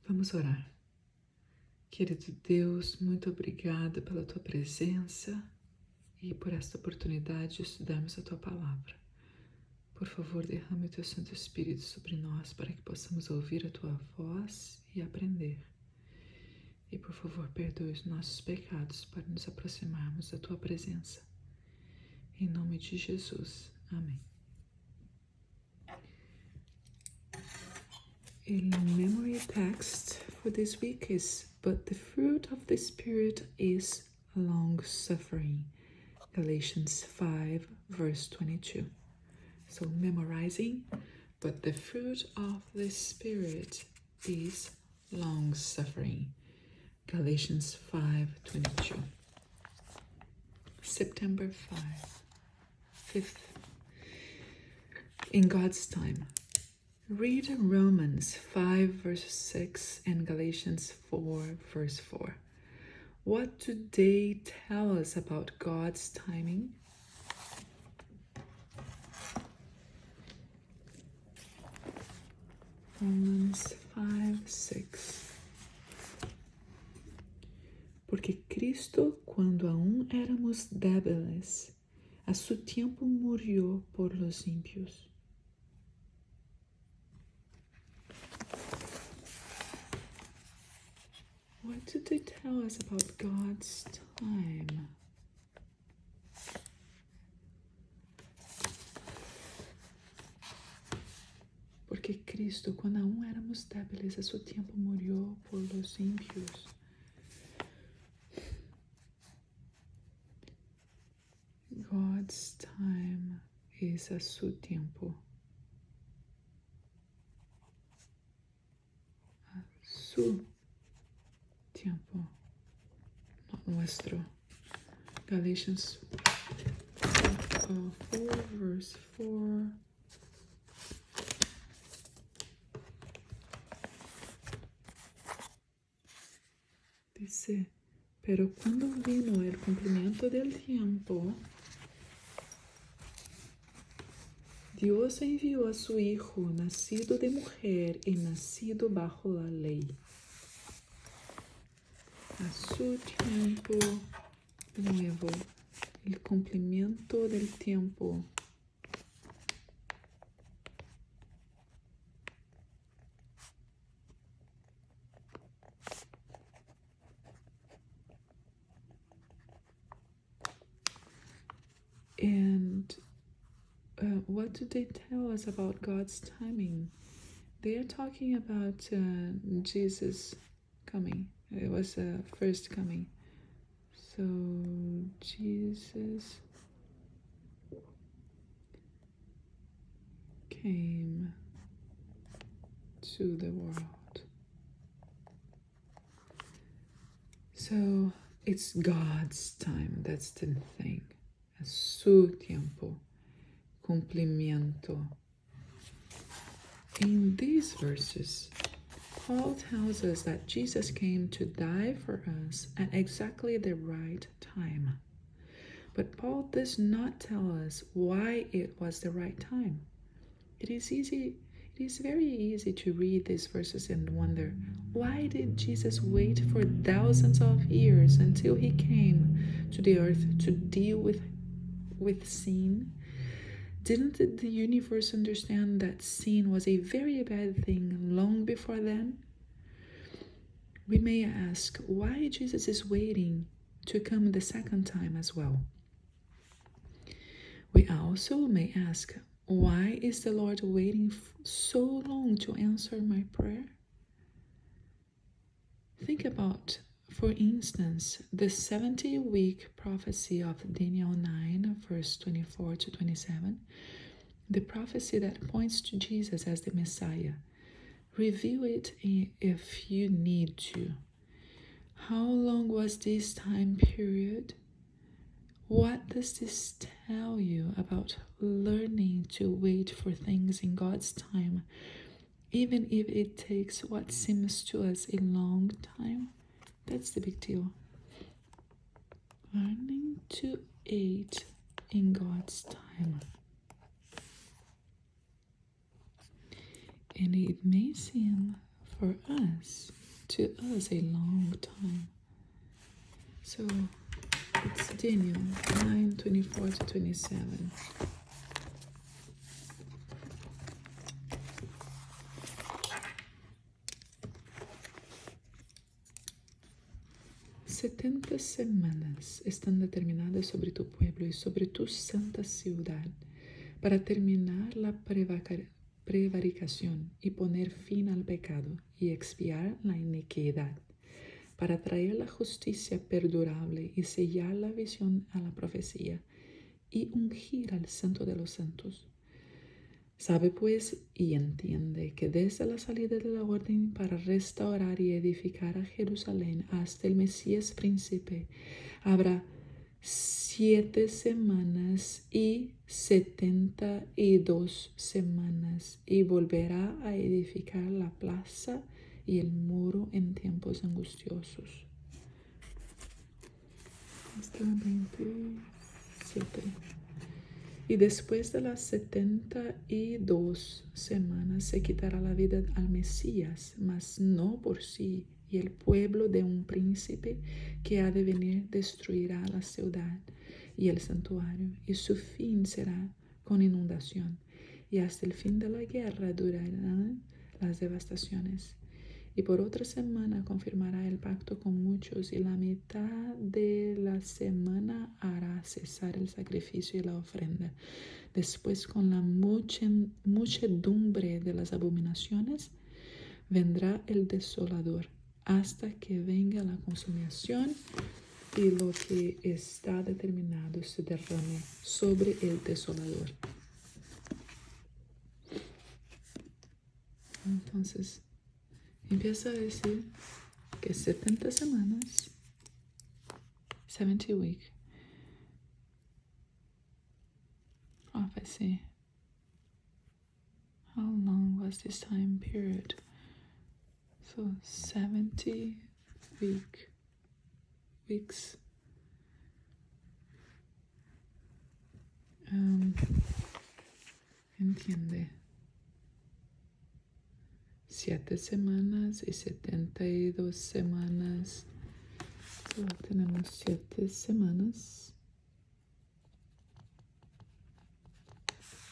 Vamos orar. Querido Deus, muito obrigada pela tua presença e por esta oportunidade de estudarmos a tua palavra. Por favor, derrame o teu Santo Espírito sobre nós para que possamos ouvir a tua voz e aprender. E por favor, perdoe os nossos pecados para nos aproximarmos da tua presença. Em nome de Jesus. Amém. The memory text for this week is, "But the fruit of the Spirit is long-suffering." Galatians 5, verse 22. So memorizing, but the fruit of the Spirit is long-suffering. Galatians 5:22. September 5th. In God's time. Read Romans 5 verse 6 and Galatians 4 verse 4. What do they tell us about God's timing? Romans 5:6. Porque Cristo, quando aún éramos débiles, a su tiempo murió por los ímpios. What did they tell us about God's time? Porque Cristo, quando aún éramos débiles, a su tiempo murió por los ímpios. God's time is a su tiempo. A su tiempo, not nuestro. Galatians 4 verse 4. Dice, pero cuando vino el cumplimiento del tiempo, Dios envió a su Hijo, nacido de mujer y nacido bajo la ley. A su tiempo nuevo, el cumplimiento del tiempo. And what do they tell us about God's timing? They are talking about Jesus coming. It was first coming. So Jesus came to the world. So it's God's time. That's the thing. A su tiempo. Cumplimiento. In these verses, Paul tells us that Jesus came to die for us at exactly the right time. But Paul does not tell us why it was the right time. It is very easy to read these verses and wonder, why did Jesus wait for thousands of years until he came to the earth to deal with sin? Didn't the universe understand that sin was a very bad thing long before then? We may ask why Jesus is waiting to come the second time as well. We also may ask, why is the Lord waiting so long to answer my prayer? Think about, for instance, the 70-week prophecy of Daniel 9, verse 24 to 27, the prophecy that points to Jesus as the Messiah. Review it if you need to. How long was this time period? What does this tell you about learning to wait for things in God's time, even if it takes what seems to us a long time? That's the big deal. Learning to wait in God's time. And it may seem for for us, to us, a long time. So it's Daniel 9:24-27. «70 semanas están determinadas sobre tu pueblo y sobre tu santa ciudad para terminar la prevaricación y poner fin al pecado y expiar la iniquidad, para traer la justicia perdurable y sellar la visión a la profecía y ungir al santo de los santos. Sabe pues y entiende que desde la salida de la orden para restaurar y edificar a Jerusalén hasta el Mesías príncipe habrá 7 semanas y 72 semanas, y volverá a edificar la plaza y el muro en tiempos angustiosos». Hasta 27. Y después de las 72 semanas se quitará la vida al Mesías, mas no por sí, y el pueblo de un príncipe que ha de venir destruirá la ciudad y el santuario, y su fin será con inundación, y hasta el fin de la guerra durarán las devastaciones. Y por otra semana confirmará el pacto con muchos, y la mitad de la semana hará cesar el sacrificio y la ofrenda. Después, con la muchedumbre de las abominaciones, vendrá el desolador, hasta que venga la consumación y lo que está determinado se derrame sobre el desolador. Entonces, empieza a decir que 70 semanas, 70 week prophecy. How long was this time period? So 70 weeks. Entiende. 7 semanas y 72 semanas. So, tenemos 7 semanas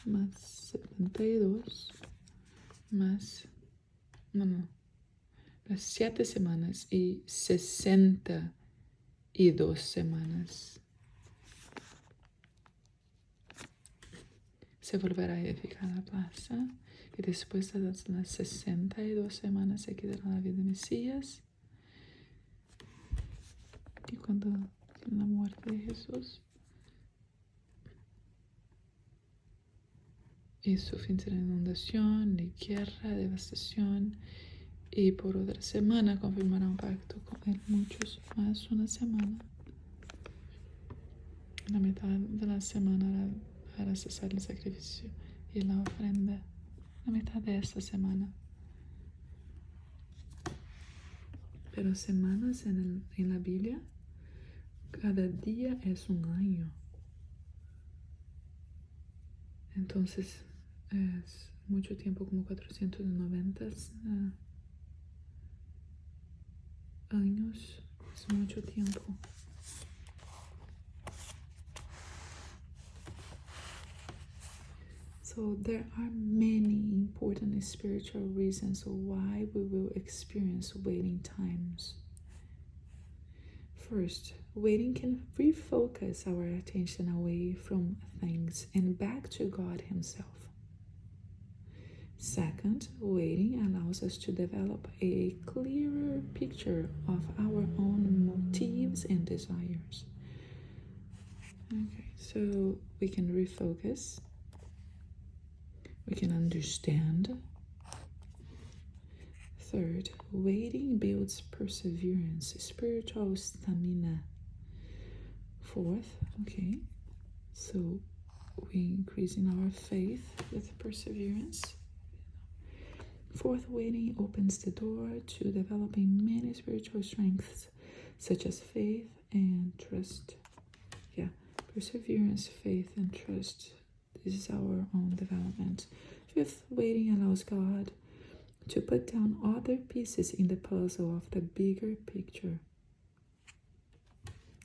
más 72 más, las 7 semanas y 62 semanas. Se volverá a edificar la plaza, y después de las 62 semanas se quitará la vida de Mesías. Y cuando la muerte de Jesús, y su fin será inundación, y guerra, devastación. Y por otra semana confirmará un pacto con él, muchos más una semana. En la mitad de la semana hará cesar el sacrificio y la ofrenda. La mitad de esta semana. Pero semanas en la Biblia, cada día es un año. Entonces es mucho tiempo, como 490 años. Es mucho tiempo. So there are many important spiritual reasons why we will experience waiting times. First, waiting can refocus our attention away from things and back to God Himself. Second, waiting allows us to develop a clearer picture of our own motives and desires. Okay, so we can refocus. We can understand. Third, waiting builds perseverance, spiritual stamina. Fourth, okay, so we increase in our faith with perseverance. Fourth, waiting opens the door to developing many spiritual strengths, such as faith and trust. Yeah, perseverance, faith, and trust. This is our own development. Fifth, waiting allows God to put down other pieces in the puzzle of the bigger picture.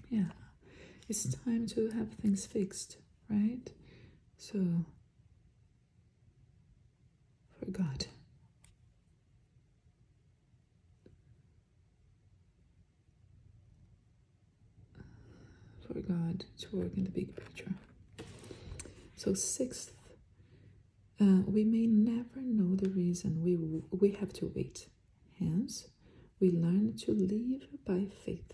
Yeah, it's time to have things fixed, right? So, for God. For God to work in the big picture. So, sixth, we may never know the reason we have to wait. Hence, we learn to live by faith.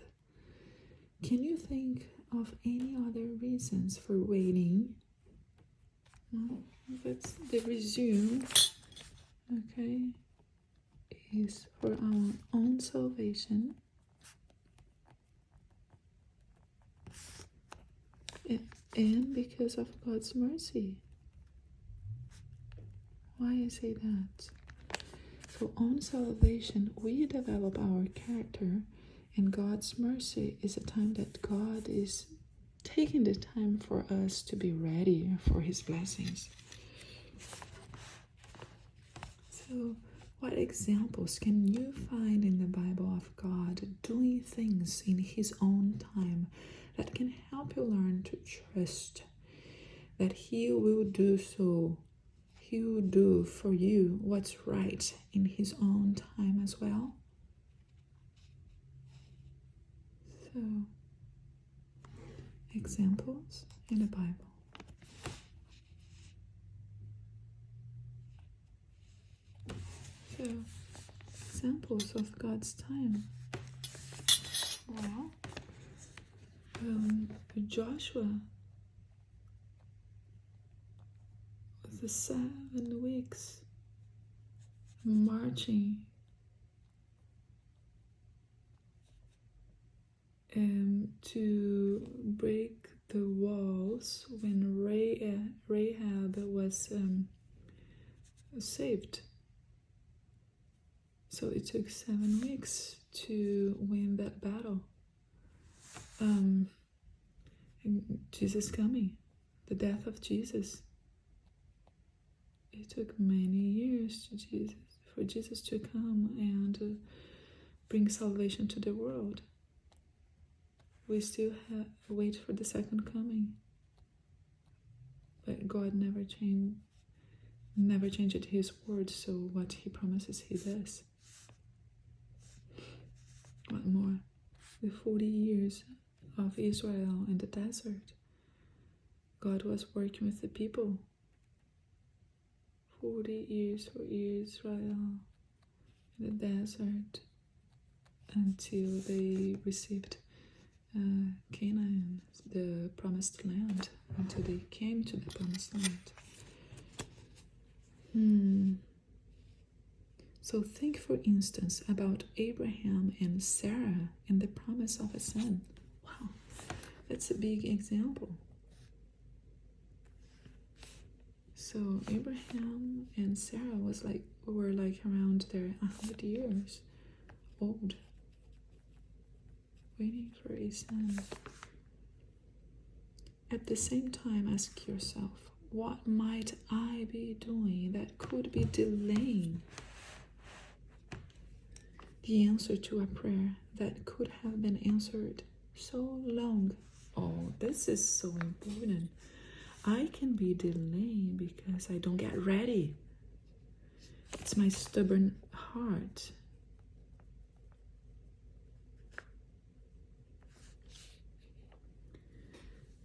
Can you think of any other reasons for waiting? That's the resume, okay, is for our own salvation and because of God's mercy. Why I say that? For own salvation, we develop our character, and God's mercy is a time that God is taking the time for us to be ready for His blessings. So, what examples can you find in the Bible of God doing things in His own time that can help you learn to trust that He will do so? He will do for you what's right in His own time as well. So, examples in the Bible. So, examples of God's time. Well, Joshua, the 7 weeks marching to break the walls when Rahab was saved. So it took 7 weeks to win that battle. And Jesus coming, the death of Jesus. It took many years for Jesus to come and bring salvation to the world. We still wait for the second coming. But God never changed His word, so what He promises He does. What more? The 40 years of Israel in the desert. God was working with the people. 40 years for Israel in the desert until they received Canaan, the promised land, until they came to the promised land. So think, for instance, about Abraham and Sarah and the promise of a son. Wow, that's a big example. So Abraham and Sarah were around their 100 years old, waiting for a son. At the same time, ask yourself, what might I be doing that could be delaying the answer to a prayer that could have been answered so long? Oh, this is so important. I can be delaying because I don't get ready. It's my stubborn heart.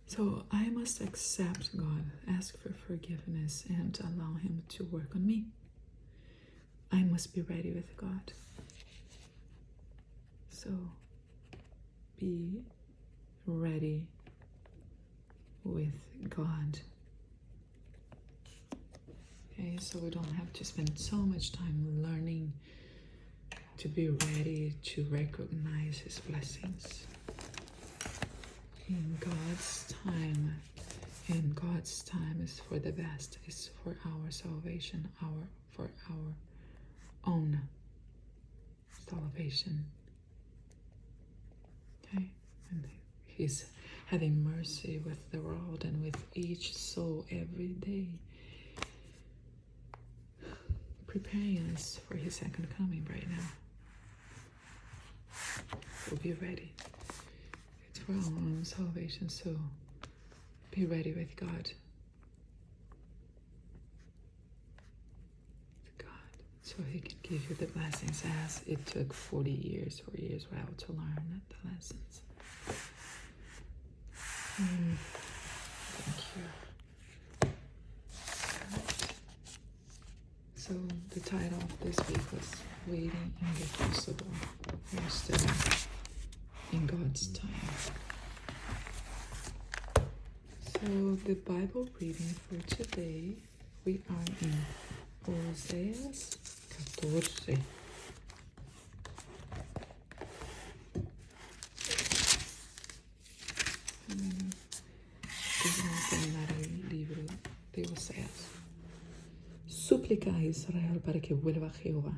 So I must accept God, ask for forgiveness, and allow Him to work on me. I must be ready with God. So be ready with God. Okay, so we don't have to spend so much time learning to be ready to recognize His blessings. In God's time, and God's time is for the best, is for our salvation, for our own salvation. Okay, and He's having mercy with the world and with each soul every day. preparing us for his second coming right now. We'll be ready. It's for our own salvation, so be ready with God. So he can give you the blessings as it took 4 years well to learn the lessons. Thank you. So the title of this week was Waiting in the Crucible. We're still in God's time. So the Bible reading for today, we are in Oseas 14. Terminar el libro de Oseas. Súplica a Israel para que vuelva a Jehová.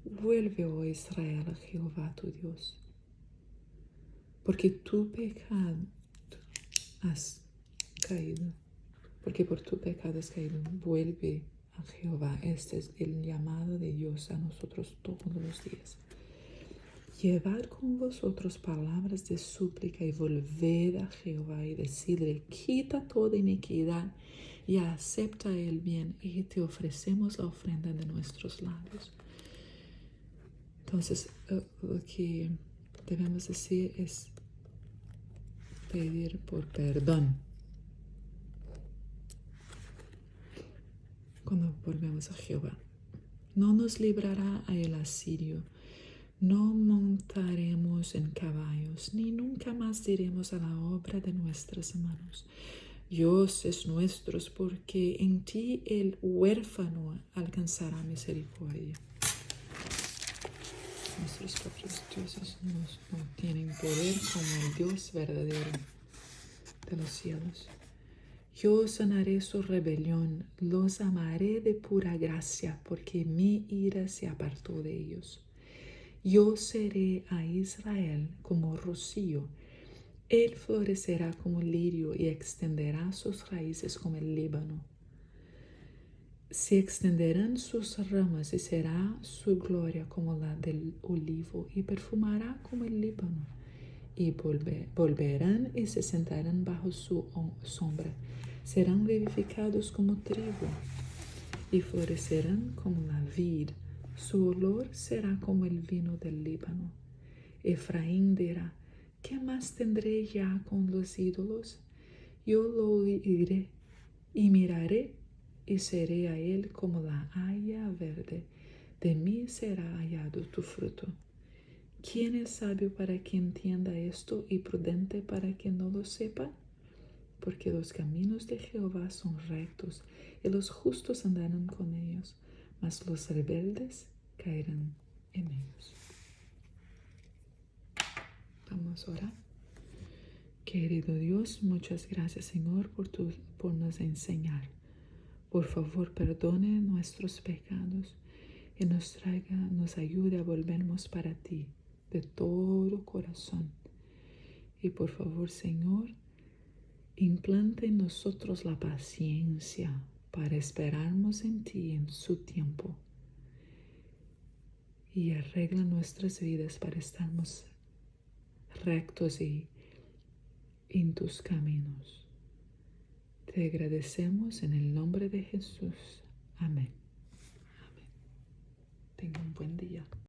Vuelve, oh Israel, a Jehová tu Dios. Porque tu pecado has caído. Porque por tu pecado has caído. Vuelve a Jehová. Este es el llamado de Dios a nosotros todos los días. Llevad con vosotros palabras de súplica y volved a Jehová y decidle, quita toda iniquidad y acepta el bien y te ofrecemos la ofrenda de nuestros labios. Entonces, lo que debemos decir es pedir por perdón. Cuando volvemos a Jehová, no nos librará a el asirio, no montaremos en caballos, ni nunca más diremos a la obra de nuestras manos, Dios es nuestro, porque en ti el huérfano alcanzará misericordia. Nuestros propios dioses no tienen poder como el Dios verdadero de los cielos. Yo sanaré su rebelión, los amaré de pura gracia, porque mi ira se apartó de ellos. Yo seré a Israel como rocío, él florecerá como lirio y extenderá sus raíces como el Líbano. Se extenderán sus ramas y será su gloria como la del olivo y perfumará como el Líbano. Y volverán y se sentarán bajo su sombra. Serán vivificados como trigo y florecerán como la vid. Su olor será como el vino del Líbano. Efraín dirá, ¿qué más tendré ya con los ídolos? Yo lo oiré y miraré y seré a él como la haya verde. De mí será hallado tu fruto. ¿Quién es sabio para que entienda esto y prudente para que no lo sepa? Porque los caminos de Jehová son rectos y los justos andarán con ellos, mas los rebeldes caerán en ellos. Vamos a orar. Querido Dios, muchas gracias, Señor, por nos enseñar. Por favor, perdone nuestros pecados y nos ayude a volvernos para ti de todo corazón. Y por favor, Señor, implante en nosotros la paciencia para esperarnos en ti en su tiempo. Y arregla nuestras vidas para estarnos rectos y en tus caminos. Te agradecemos en el nombre de Jesús. Amén. Amén. Tenga un buen día.